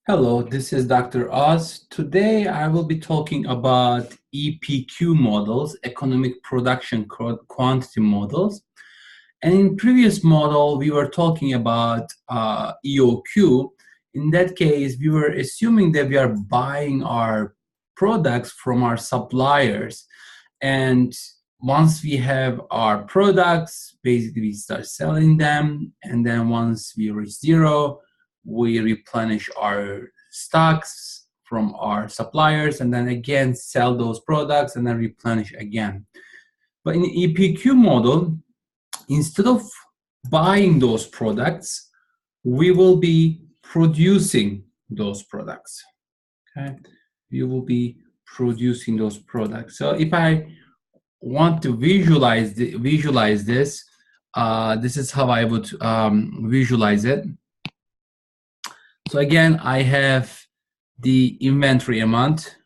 Hello, this is Dr. Oz. Today I will be talking about EPQ models, economic production quantity models. And in previous model, we were talking about EOQ. In that case, we were assuming that we are buying our products from our suppliers. And once we have our products, basically we start selling them. And then once we reach zero, we replenish our stocks from our suppliers and then again sell those products and then replenish again. But in the EPQ model, instead of buying those products, we will be producing those products. Okay, we will be producing those products. So if I want to visualize this, this is how I would visualize it. So again, I have the inventory amount.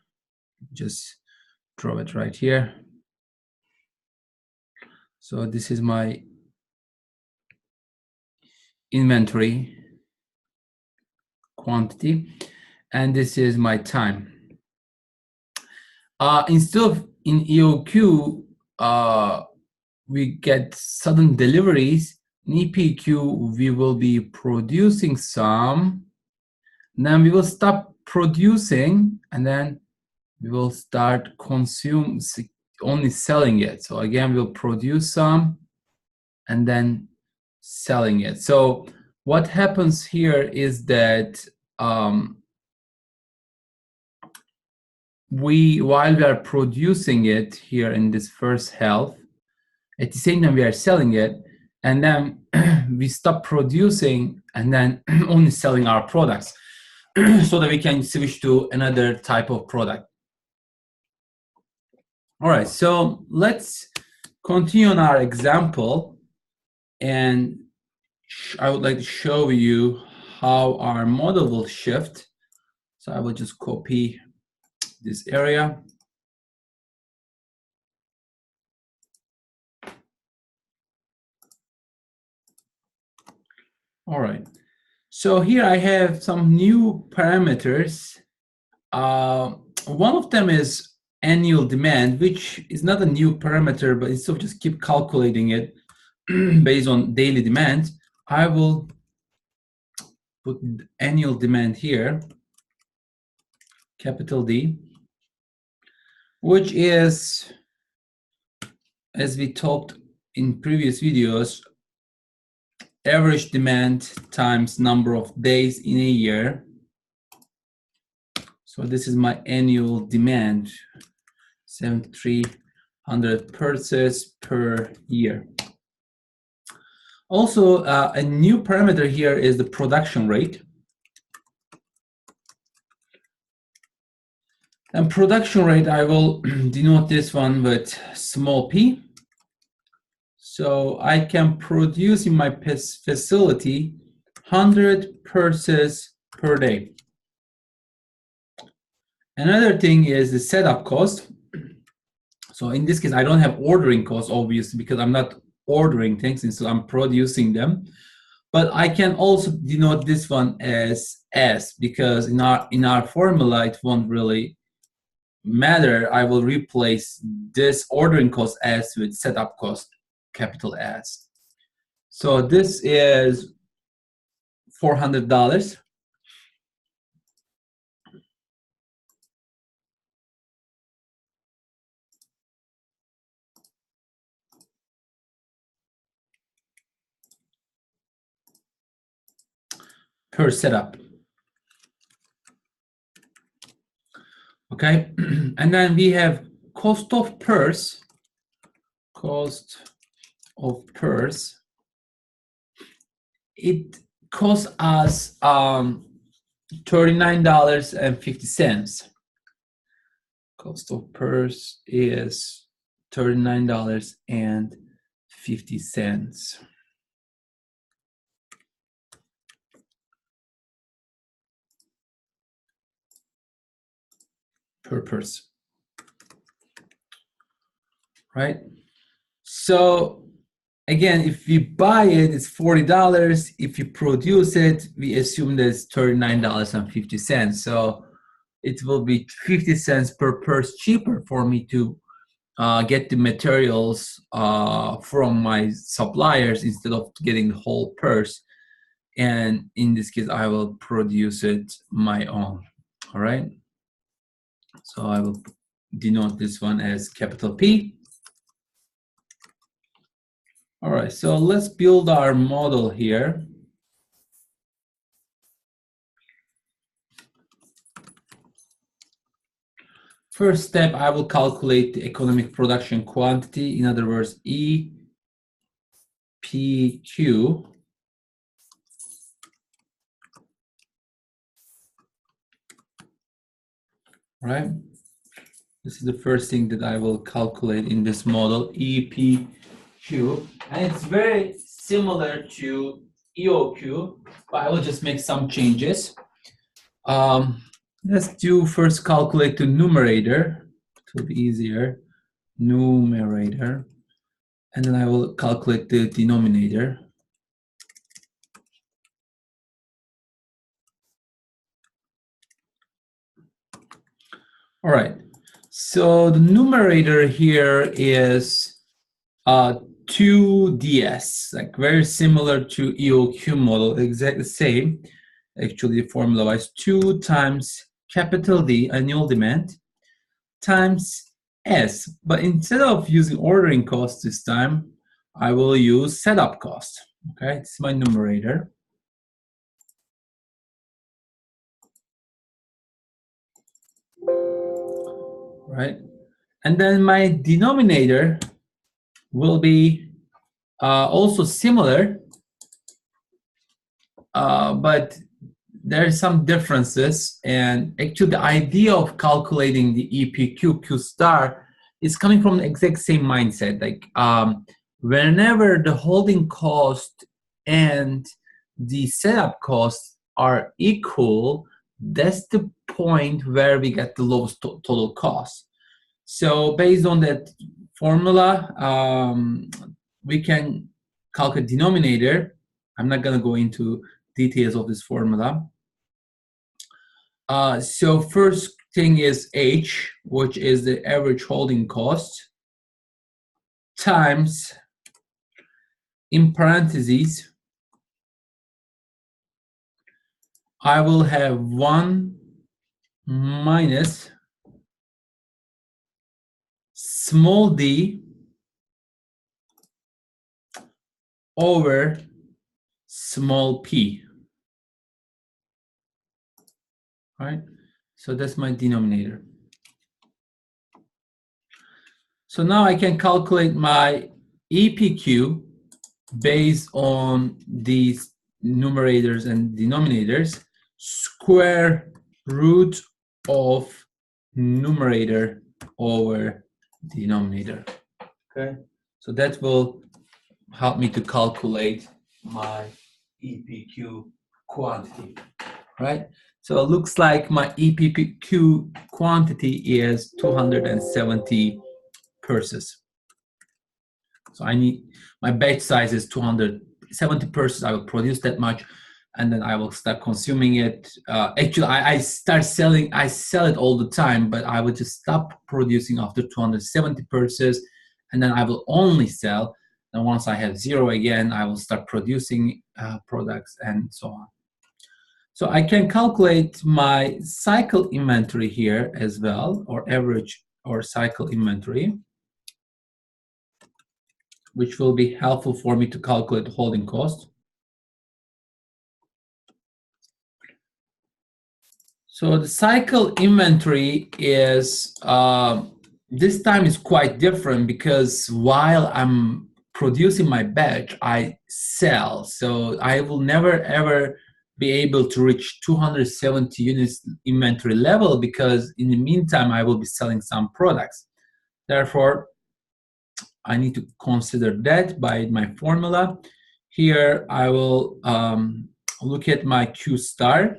Just draw it right here. So this is my inventory quantity, and this is my time. Instead of in EOQ, we get sudden deliveries. In EPQ, we will be producing some, then we will stop producing, and then we will start only selling it. So again, we'll produce some and then selling it. So what happens here is that while we are producing it here in this first half, at the same time we are selling it, and then we stop producing and then only selling our products so that we can switch to another type of product. All right, so let's continue on our example, and I would like to show you how our model will shift. So I will just copy this area. All right, so here I have some new parameters. One of them is annual demand, which is not a new parameter, but instead of just keep calculating it based on daily demand, I will put annual demand here, capital D, which is, as we talked in previous videos, average demand times number of days in a year. So this is my annual demand, 7,300 purchases per year. Also, a new parameter here is the production rate. And production rate, I will denote this one with small p. So I can produce in my facility 100 purchases per day. Another thing is the setup cost. So in this case, I don't have ordering costs, obviously, because I'm not ordering things, and so I'm producing them. But I can also denote this one as S, because in our formula, it won't really matter. I will replace this ordering cost S with setup cost, capital S. So this is $400. Per setup. Okay, and then we have cost of purse. It costs us $39.50. Cost of purse is $39.50. Per purse, right? So Again, if we buy it, it's $40. If you produce it, we assume that it's $39.50. So it will be 50 cents per purse cheaper for me to get the materials from my suppliers instead of getting the whole purse. And in this case, I will produce it my own. All right. So I will denote this one as capital P. All right, so let's build our model here. First step, I will calculate the economic production quantity, in other words, EPQ. Right? This is the first thing that I will calculate in this model, EPQ. And it's very similar to EOQ, but I will just make some changes. Let's do first calculate the numerator. It will be easier. Numerator. And then I will calculate the denominator. All right. So the numerator here is 2ds, like very similar to EOQ model, exactly the same. Actually, formula-wise, 2 times capital D, annual demand, times S. But instead of using ordering cost this time, I will use setup cost. Okay, it's my numerator. Right, and then my denominator will be also similar, but there are some differences. And actually, the idea of calculating the EPQ Q star is coming from the exact same mindset. Like whenever the holding cost and the setup costs are equal, that's the point where we get the lowest total cost. So based on that formula, we can calculate denominator. I'm not going to go into details of this formula. So first thing is H, which is the average holding cost, times, in parentheses, I will have 1 minus small d over small p. Right? So that's my denominator. So now I can calculate my EPQ based on these numerators and denominators. Square root of numerator over denominator. Okay, so that will help me to calculate my EPQ quantity, right? So it looks like my EPQ quantity is 270 purses. So I need, my batch size is 270 purses. I will produce that much, and then I will start consuming it. Actually, I sell it all the time, but I will just stop producing after 270 purses, and then I will only sell. And once I have zero again, I will start producing products and so on. So I can calculate my cycle inventory here as well, or average or cycle inventory, which will be helpful for me to calculate holding cost. So the cycle inventory is, this time is quite different because while I'm producing my batch, I sell. So I will never ever be able to reach 270 units inventory level because in the meantime, I will be selling some products. Therefore, I need to consider that by my formula. Here, I will look at my Q star,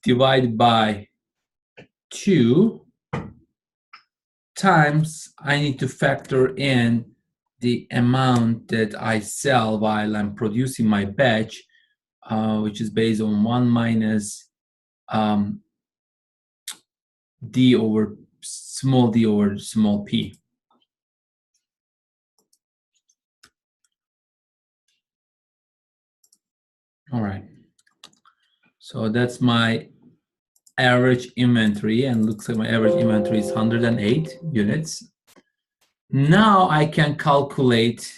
divide by 2 times, I need to factor in the amount that I sell while I'm producing my batch, which is based on 1 minus d over small p. All right. So that's my average inventory, and looks like my average inventory is 108 units. Now I can calculate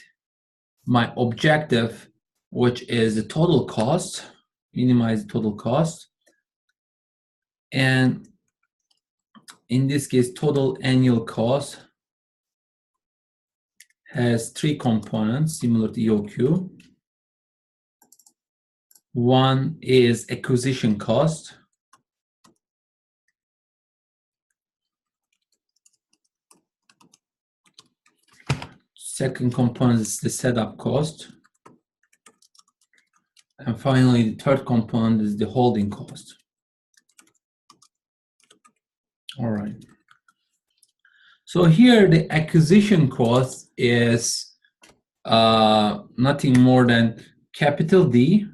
my objective, which is the total cost, minimize the total cost. And in this case, total annual cost has 3 components similar to EOQ. One is acquisition cost. Second component is the setup cost. And finally, the third component is the holding cost. All right. So here the acquisition cost is nothing more than capital D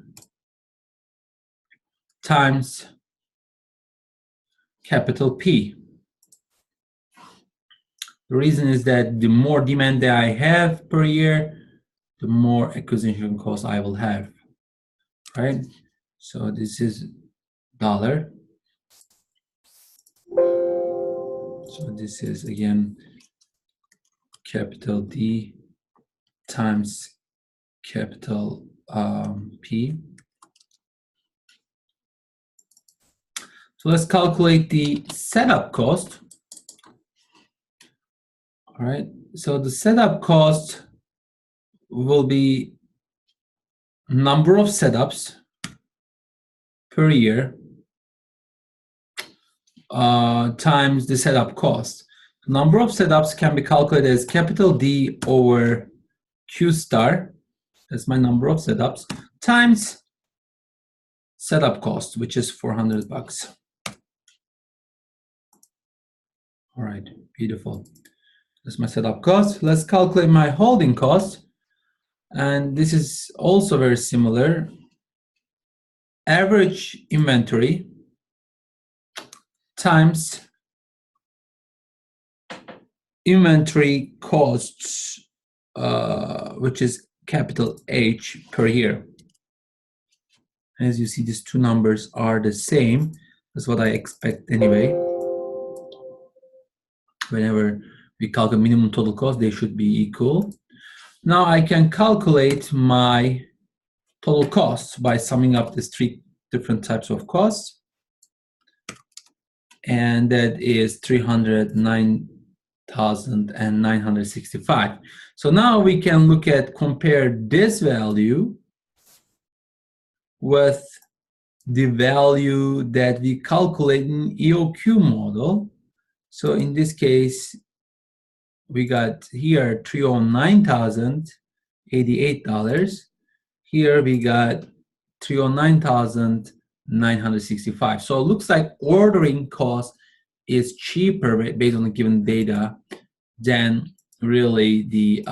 times capital P. The reason is that the more demand that I have per year, the more acquisition cost I will have, right? So this is dollar. So this is again capital D times capital P. So let's calculate the setup cost. All right, so the setup cost will be number of setups per year times the setup cost. Number of setups can be calculated as capital D over Q star, that's my number of setups, times setup cost, which is $400. All right, beautiful. That's my setup cost. Let's calculate my holding cost. And this is also very similar. Average inventory times inventory costs, which is capital H per year. As you see, these two numbers are the same. That's what I expect anyway. Whenever we calculate minimum total cost, they should be equal. Now I can calculate my total costs by summing up these 3 different types of costs. And that is 309,965. So now we can look at compare this value with the value that we calculate in EOQ model. So in this case, we got here $309,088. Here we got $309,965. So it looks like ordering cost is cheaper based on the given data than really the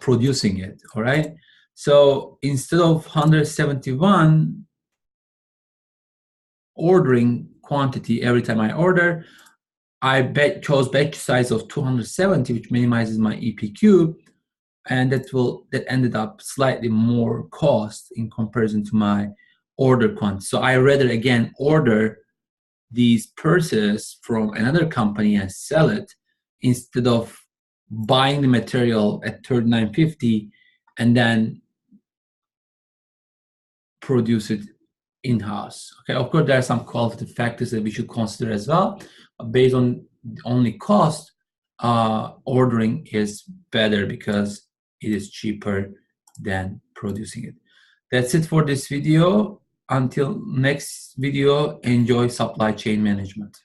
producing it. All right. So instead of 171 ordering quantity every time I order, I chose batch size of 270, which minimizes my EPQ, and that ended up slightly more cost in comparison to my order quantity. So I rather again order these purses from another company and sell it instead of buying the material at $39.50 and then produce it in-house. Okay, of course, there are some qualitative factors that we should consider as well. Based on only cost, ordering is better because it is cheaper than producing it. That's it for this video. Until next video, enjoy supply chain management.